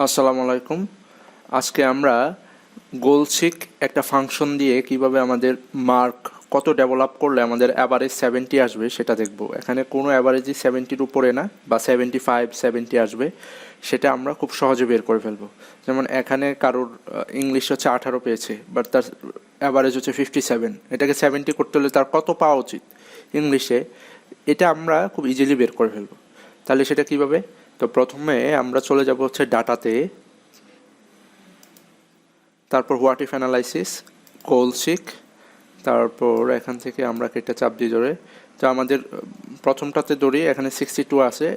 আসসালামু আলাইকুম। আজকে আমরা গোলসিক একটা ফাংশন দিয়ে কিভাবে আমাদের মার্ক কত ডেভেলপ করলে আমাদের অ্যাভারেজ 70 আসবে সেটা দেখব। এখানে কোনো অ্যাভারেজই 70-র উপরে না, বা 75-70 আসবে, সেটা আমরা খুব সহজে বের করে ফেলবো। যেমন এখানে কারোর ইংলিশ হচ্ছে 18 পেয়েছে, বাট তার অ্যাভারেজ হচ্ছে 57। এটাকে 70 করতে হলে তার কত পাওয়া উচিত ইংলিশে, এটা আমরা খুব ইজিলি বের করে ফেলবো। তাহলে সেটা কিভাবে? তো প্রথমে আমরা চলে যাব হচ্ছে ডাটাতে, তারপর হোয়াট ইফ অ্যানালাইসিস, গোলসিক, তারপর এখান থেকে আমরা একটা চাপ দিয়ে ধরে, তো আমাদের প্রথমটাতে ধরি, এখানে 62 আছে।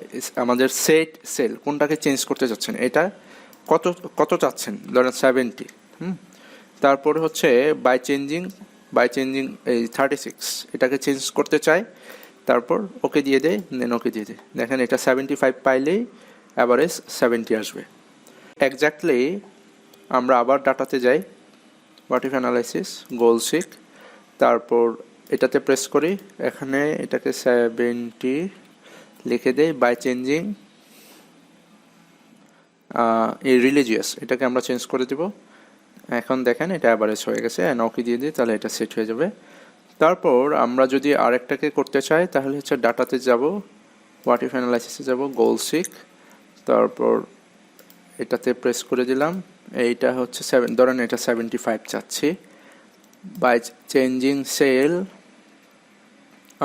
আমাদের সেট সেল কোনটাকে চেঞ্জ করতে চাচ্ছেন, এটা কত কত চাচ্ছেন, ধরেন 70। তারপরে হচ্ছে বাই চেঞ্জিং এই 36, এটাকে চেঞ্জ করতে চাই, তারপর ওকে দিয়ে দেয়, দেন ওকে দিয়ে দেয়। দেখেন এটা 75 পাইলেই অ্যাভারেজ 70 আসবে। এক্স্যাক্টলি আমরা আবার ডাটাতে যাই, হোয়াট ইফ অ্যানালাইসিস, গোলসিক, তারপর এটাতে প্রেস করি, এখানে এটাকে 70 লিখে দেই, বাই চেঞ্জিং এই রিলিজিয়াস, এটাকে আমরা চেঞ্জ করে দেব। এখন দেখেন এটা অ্যাভারেজ হয়ে গেছে, অ্যান্ড ওকে দিয়ে দিই, তাহলে এটা সেট হয়ে যাবে। তারপর আমরা যদি আরেকটাকে করতে চাই, তাহলে হচ্ছে ডাটাতে যাব, হোয়াট ইফ অ্যানালাইসিসে যাব, গোলসিক, তারপর এটাতে প্রেস করে দিলাম, এইটা হচ্ছে ধরেন এটা 75 চাচ্ছি। বাই চেঞ্জিং সেল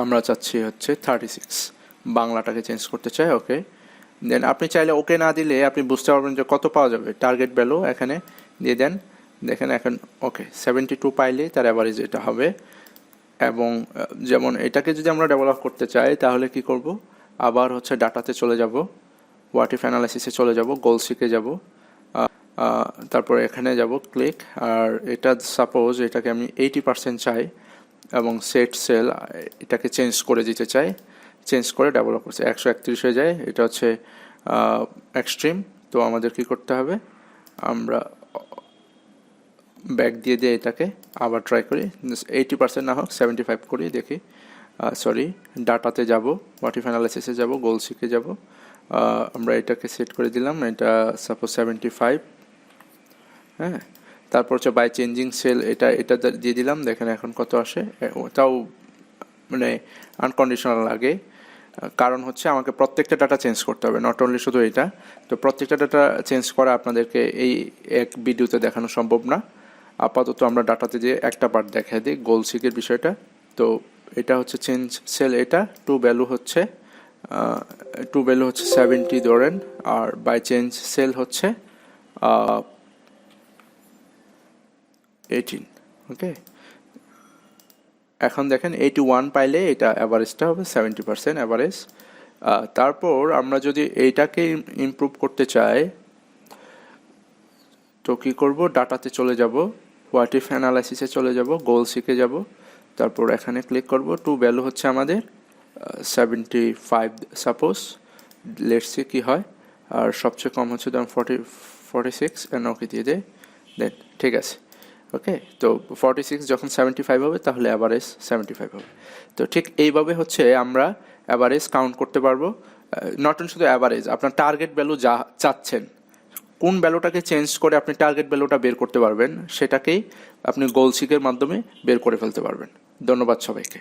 আমরা চাচ্ছি হচ্ছে 36, বাংলাটাকে চেঞ্জ করতে চাই, ওকে। দেন আপনি চাইলে ওকে না দিলে আপনি বুঝতে পারবেন যে কত পাওয়া যাবে, টার্গেট ভ্যালু এখানে দিয়ে দেন। দেখেন এখন ওকে 72 পাইলে তার অ্যাভারেজ এটা হবে। এবং যেমন এটাকে যদি আমরা ডেভেলপ করতে চাই, তাহলে কি করব, আবার হচ্ছে ডাটাতে চলে যাব, হোয়াট ইফ অ্যানালাইসিসে চলে যাব, গোলসিকে যাব, তারপর এখানে যাব ক্লিক, আর এটা সাপোজ এটাকে আমি 80% চাই এবং সেট সেল এটাকে চেঞ্জ করে দিতে চাই, চেঞ্জ করে ডেভেলপ করছে 131 হয়ে যায়, এটা হচ্ছে এক্সট্রিম। তো আমাদের কি করতে হবে, আমরা ব্যাক দিয়ে দিয়ে এটাকে আবার ট্রাই করি, 80% না হোক 75 করি, দেখি। ডাটাতে যাব, হোয়াট ইফ অ্যানালাইসিসে যাব, গোলসিকে যাব, আমরা এটাকে সেট করে দিলাম, এটা সাপোজ 75। হ্যাঁ, তারপর হচ্ছে বাই চেঞ্জিং সেল, এটা দিয়ে দিলাম, দেখেন এখন কত আসে। তাও মানে আনকন্ডিশনাল লাগে, কারণ হচ্ছে আমাকে প্রত্যেকটা ডাটা চেঞ্জ করতে হবে, নট অনলি শুধু এটা। তো প্রত্যেকটা ডাটা চেঞ্জ করা আপনাদেরকে এই এক ভিডিওতে দেখানো সম্ভব না। আপাতত আমরা ডাটাতে যে একটা পার্ট দেখাই দিই, গোলসিকের বিষয়টা। তো এটা হচ্ছে চেঞ্জ সেল, এটা টু ভ্যালু হচ্ছে 70 ধরেন, আর বাই চেঞ্জ সেল হচ্ছে 18, ওকে। এখন দেখেন 81 পাইলে এটা অ্যাভারেজটা হবে 70% অ্যাভারেজ। তারপর আমরা যদি এইটাকে ইমপ্রুভ করতে চাই, তো কী করব, ডাটাতে চলে যাব, হোয়াট ইফ অ্যানালাইসিসে চলে যাব, গোলসিকে যাব, তারপর এখানে ক্লিক করব, টু ভ্যালু হচ্ছে আমাদের 75 সাপোজ, লেটস সি কী হয়, আর সবচেয়ে কম হচ্ছে ধরুন 46, অ্যান্ড ওকে দিয়ে দেয়, দেন ঠিক আছে, ওকে। তো 46 যখন 75 হবে, তাহলে অ্যাভারেজ 75 হবে। তো ঠিক এইভাবে হচ্ছে আমরা অ্যাভারেজ কাউন্ট করতে পারবো। নট অনলি শুধু অ্যাভারেজ, আপনার টার্গেট ভ্যালু যা চাচ্ছেন, কোন ভ্যালুটাকে চেঞ্জ করে আপনি টার্গেট ভ্যালুটা বের করতে পারবেন, সেটাকেই আপনি গোলসিকের মাধ্যমে বের করে ফেলতে পারবেন। ধন্যবাদ সবাইকে।